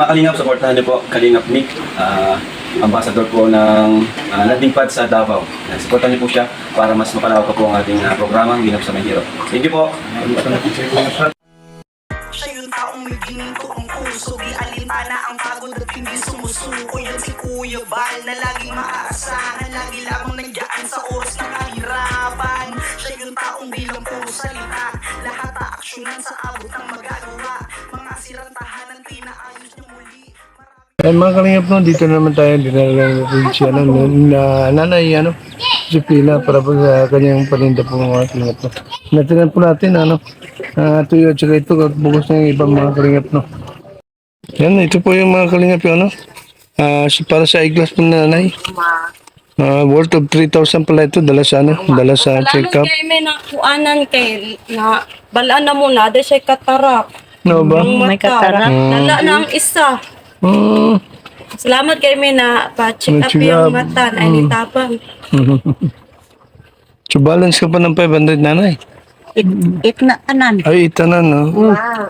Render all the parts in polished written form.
Mga Kalingap, supportahan niyo po Kalingap Nick, ambassador po ng landing pad sa Davao. Supportahan niyo po siya para mas mapalawak pa po ang ating programang Ginap sa Mahirap. Thank you po. Siya yung taong may gininto ang puso, di alintana ang pagod at hindi sumusuko. Yan si Kuya Bal na laging maaasahan, lagi lamang nandiyan sa oras ng kahirapan. Siya yung taong bilang puro salita, lahat aaksyonan sa abot ng magagawa. Mga sirang tahanan pinaayos niya muli. Ay, mga Kalingap, no, dito naman tayo dinala si nanay si Pina para po sa kanyang paninda po mga Kalingap, no. Natinan po natin tuyo at saka ito at bukas ng ibang mga Kalingap, no. Yan, ito po yung mga Kalingap yung para sa eyeglass po na nanay. Worth of 3,000 pala ito, dala sa check-up. Kaya may nakuanan kay na balaan na muna, ada siya katarak. No ba? May katarak. Dala na ang isa. Salamat kay may na pa-check up yung mata na initabang. So balance ka pa ng 500 nanay? Itna anan. Ay, itanan, no? Wow.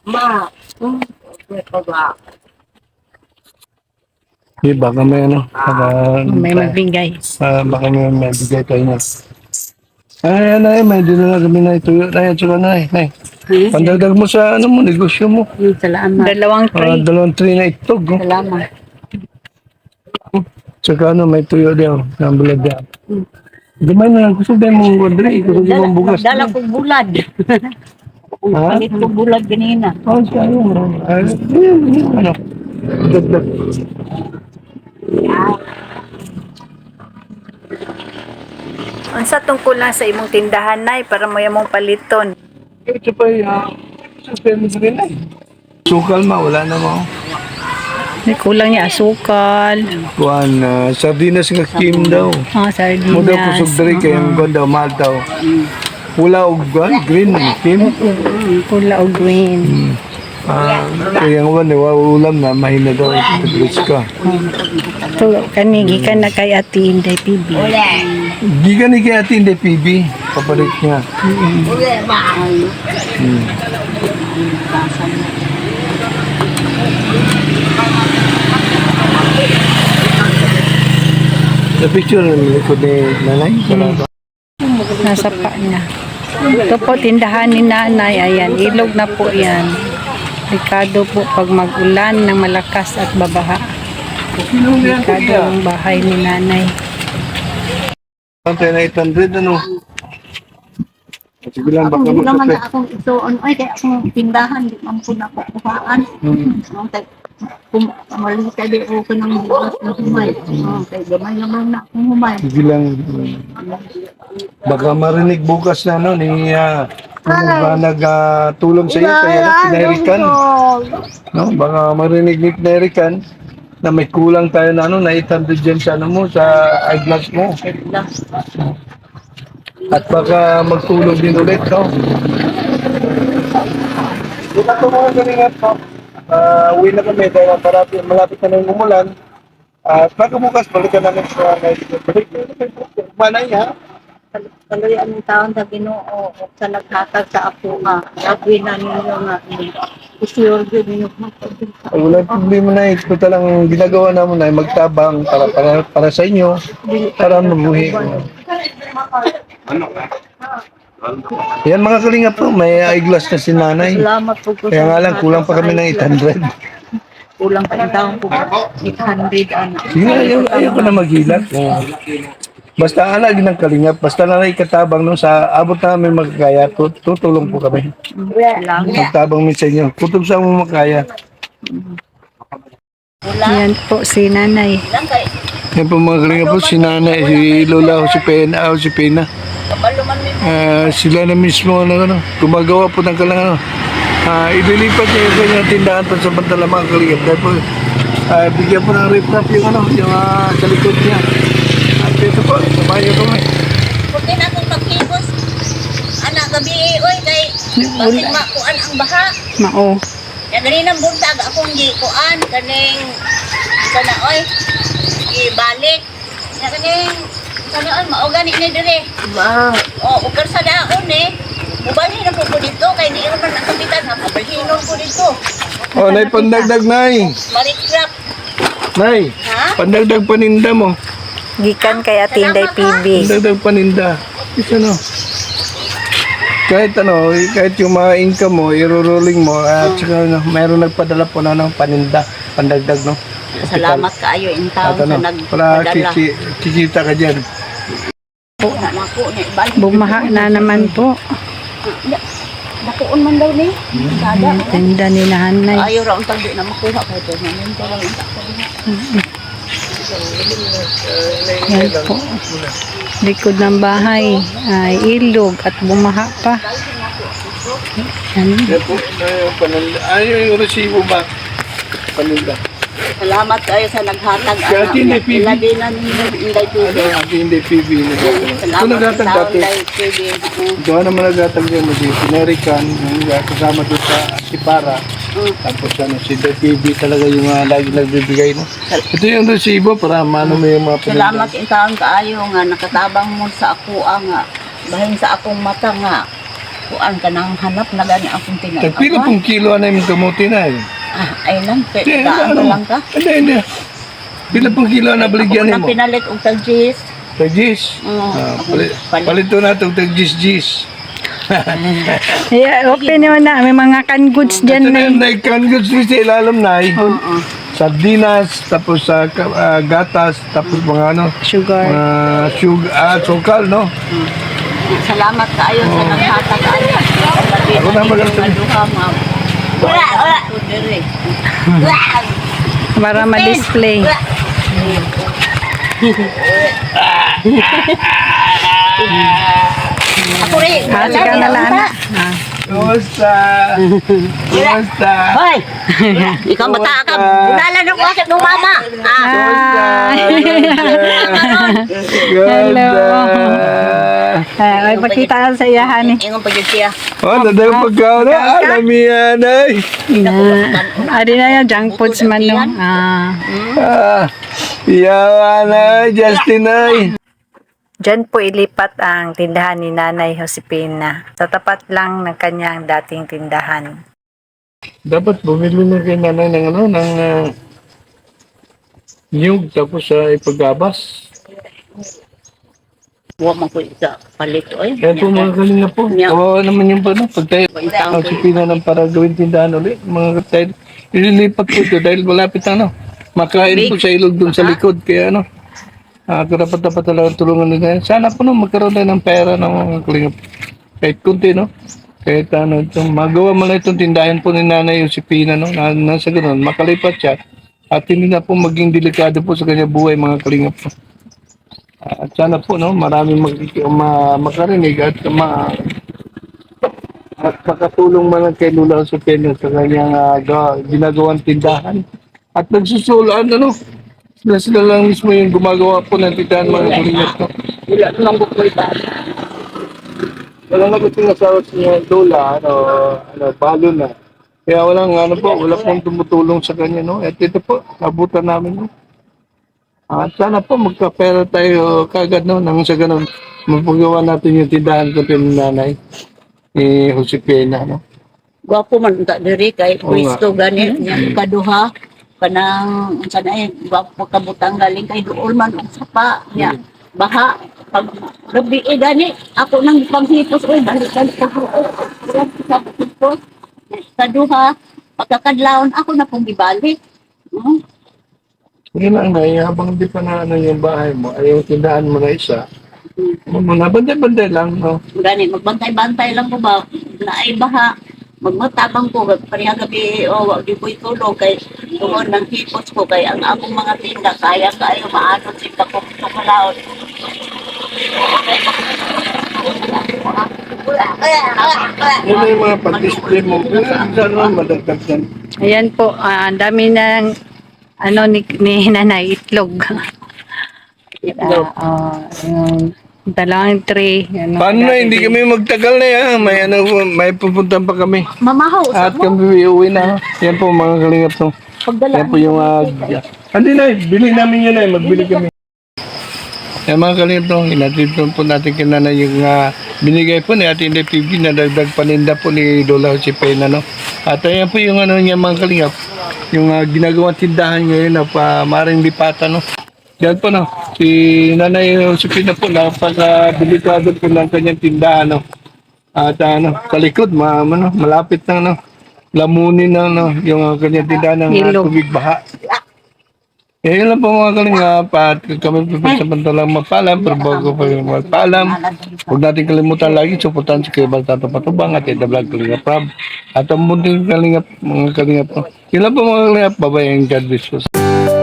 Ma. Baka may May magbigay. baka may bigay tayo na. Ay, may dinala kami na ituyo na yan, tsaka nay. Pandagdag mo sa negosyo mo. Salamat. Dalawang tray na itog. Oh. Salamat. Tsaka may tuyo din, ng bulad din. Gamay na lang, gusto din mong Rodri, gusto din mong bugas. Dala ko bulad. Ha? Palit ko bulad ganina. Siya yun. Dagdag. Unsa tungkol lang sa imong tindahan nay para mo yamong paliton? Ito pa suspense rin ay. Sukal wala na mo. May kulang niya asukal. Kuan, sardinas nga kim daw. Sardinas. Mo daw kusog diri kay ang ganda mahal daw. Pula og green kim. Pula o green. Kaya nga ulam na mahina daw ito ka. Ito kanigi ka na kay Ate Inday PB. Gigan ni kay Ate Inday PB. Papalit niya. Sa picture ko ni nanay. Nasa pa na. Ito po tindahan ni nanay. Ayan, ilog na po yan. Delikado po pag mag-ulan ng malakas at babaha. Delikado ang bahay ni nanay. Pantay na 800 ano? Sige lang baka Hindi naman magkape. na akong isuon. Ay, kaya akong tindahan. Di man po na ako kuhaan. Kung mali ka di ako ng bukas na humay. Kaya gamay naman na akong humay. Sige lang. Baka marinig bukas na ni nagtulong sa iyo kaya pinahirikan. No, baka marinig ni pinahirikan na may kulang tayo na na 800 dyan sa mo sa eyeglass mo. At baka magtulong din ulit, no? Dito ito mga galingat, no? Uwi na kami dahil malapit na ng umulan. At baka bukas, balikan namin sa balik. Manay, ha? Kaluyan ng taon sa Ginoo o sa naghatag sa ako nga. Sabi na ninyo nga. Isurge ninyo. Walang problema na ito talang ginagawa namin ay magtabang para sa inyo, para mabuhi. Yan mga kalingap po, may eyeglass na si nanay. Salamat po ko. Kaya nga lang, kulang pa kami ng 800. Kulang pa yung taon po. 800 ano. Sige, ayaw ko na maghilak. Basta alag ng kalingap, basta na katabang no, sa abot namin magkaya, tutulong po kami. Salamat. Magtabang min sa inyo. Kung sa mo makaya. Yan po si nanay. Yan po mga kalingap po, si nanay, si Lola, si Pena. Sila na mismo gumagawa po ng kalang ililipat niya yung kanyang tindahan pa sa bantala mga kalingap. Dahil po, bigyan po ng rip-rap yung sa likod niya. At ito po, sabayan ko may. Puti na akong magkibos. Anak gabi oy kay basig makuan ang baha. Mao. Ya ganinang buntag akong gikuan kaning sana oy ibalik. Ya kaning sana oy mao gani ni dire. Ma. Oh, ukar sa daon eh. Mubali na po dito kay di naman nakapitan na pabalhinon ko dito. Oh, nay, pandagdag, nay. Marikrap. Nay, Ha? pandagdag paninda mo. Gikan kay Atinday PB. Pandagdag paninda. Isa no. Kahit ano, kahit yung mga income mo, i-rolling mo, at saka mayroon nagpadala po na ng paninda, pandagdag, no? Salamat kaayo in At town sa ano, para nagpadala. kikita ka dyan. Nako ni balik. Bumaha na naman po. Nakuon man daw ni. Dada. Tinda ni nanay. Ayaw ra untang di na makuha ko to. Namin ko lang unta ko diha. Yan po. Likod ng bahay ay ilog at bumaha pa. Yan. Yan po, paninda. Yung resibo ba? Paninda. Salamat kayo sa naghatag. Kaya Tinday PB. Iladinan ninyo Inday PB. Hindi PV. Ito Salamat nagatag sa dati. Inday PB. Doon naman nagatag yan. Pinerikan, kasama doon sa Sipara. Tapos ano, si PV talaga yung lagi nagbibigay. No? Ito yung resibo para mano mo yung mga paninda. Salamat in town kaayo nga nakatabang mo sa ako nga. Bahin sa akong mata nga. Kuan ka nang hanap na gani akong tinay. Pila pong kilo na yung kamuti na yun? Ay lang, Hindi, daan ano? lang ka. Hindi. Pila pong kilo na baligyan Ako mo? nang pinalit og tagjis. Tagjis. Palito na itong tagjis-jis. Yeah, open mo na. May mga canned goods Ito dyan na na. yung nag-canggoods sa ilalim na sardinas, tapos gatas, tapos mga ano, Sugar. sugar, sukal, no? Salamat kaayo sa naghatag ani. Ako na magaling. Wala. Para ma-display. Ako rin. Kasi ka na lang. Kumusta? Kumusta? Hoy! Ikaw bata ka. Bunalan ako sa mong mama. Hello. Ay, pakita sa iyahan eh. Ingon pa yun siya. Oh, nadang pagkaon na. Alam yan, ay. Adi na yan, junk foods man no. Yawan na, Justin, ay. Diyan po ilipat ang tindahan ni Nanay Josepina. Sa tapat lang ng kanyang dating tindahan. Dapat bumili na kay nanay ng ano, ng niyog, tapos ipagabas. Huwag mo ko isa palit. Oy. Kaya po mga kalinga po, kawawa naman yung ano, pag tayo ang sipina ng para gawin tindahan ulit, mga tayo, ililipat po ito dahil malapit ano, makain po sa ilog dun sa likod, kaya ano, karapat-dapat talagang tulungan nila. Sana po no, magkaroon tayo ng pera ng mga kalinga po. Kahit kunti, no? Kahit ano, magawa mo na itong tindahan po ni Nanay Josepina, no? Nasa ganun, makalipat siya. At hindi na po maging delikado po sa kanya buhay, mga kalinga po. At sana po, no, maraming makarinig at makatulong man kay Lula Josepina sa kanyang ginagawang tindahan. At nagsusulaan, ano, sila lang mismo yung gumagawa po ng tindahan, mga kalinga po. Wala lang po ito. Wala na gusto nga sa Lola, balo na. Kaya wala pong tumutulong sa kanya, no? At ito po, nabutan namin, no? Sana po magkapera tayo kagad, no? Nang sa ganun, mapagawa natin yung tindahan ko ng nanay ni Josepina, no? Gwapo man ta diri kay Oo nga. pwesto gani nya kaduha kanang sana ay gwapo kabutang galing kay duol man og sapa nya baha pag gabi gani ako nang panghipos oy balikan ko sa hipos kaduha pagkakadlawon ako na pong gibalik. Sige lang, nay, habang di pa na ano yung bahay mo, ay yung tindahan mo na isa, mga bantay-bantay lang, no? Gani magbantay-bantay lang ko ba naay baha magmatabang ko pareha gabi wa di ko tulog kay tungod ng hipos ko kay ang akong mga tinda kaya kayo maano si kakong sukalaon. Yun na yung mga pag-display mo. Sana madagdag yan. Ayan po, ang dami ng ano ni nanay, itlog. Yung dalawang tray. Ano, Paano na, hindi kami magtagal na yan. May pupuntan pa kami. Mamahaw sa At kami uuwi na. Yan po mga kalingap to. pagdala Yan po yung hindi na, bili namin yan magbili kami. Yan mga kalingap to, inatid po natin kinana yung binigay po ni Ate Inday PB na dagdag paninda po ni Lola Josepina, no? At ayan po yung ano niya mga kalingap, yung ginagawang tindahan ngayon na maring lipatan, no? Yan po, no? Si Nanay Josefina po, napaka-delikado po ng kanyang tindahan, no? At sa likod, malapit na, no? Lamunin na, no? Yung kanyang tindahan ng Ilog. tubig baha. Eh, yun lang po mga kalingap at kami po sa pantalang mapaalam, pero bago pa yung mapaalam, huwag natin kalimutan lagi, supportan si Kuya Baltato Patubang at Eda Vlog Kalingap Rob. At ang munting kalingap, mga kalingap po. Yun lang po mga kalingap, bye-bye and God bless you.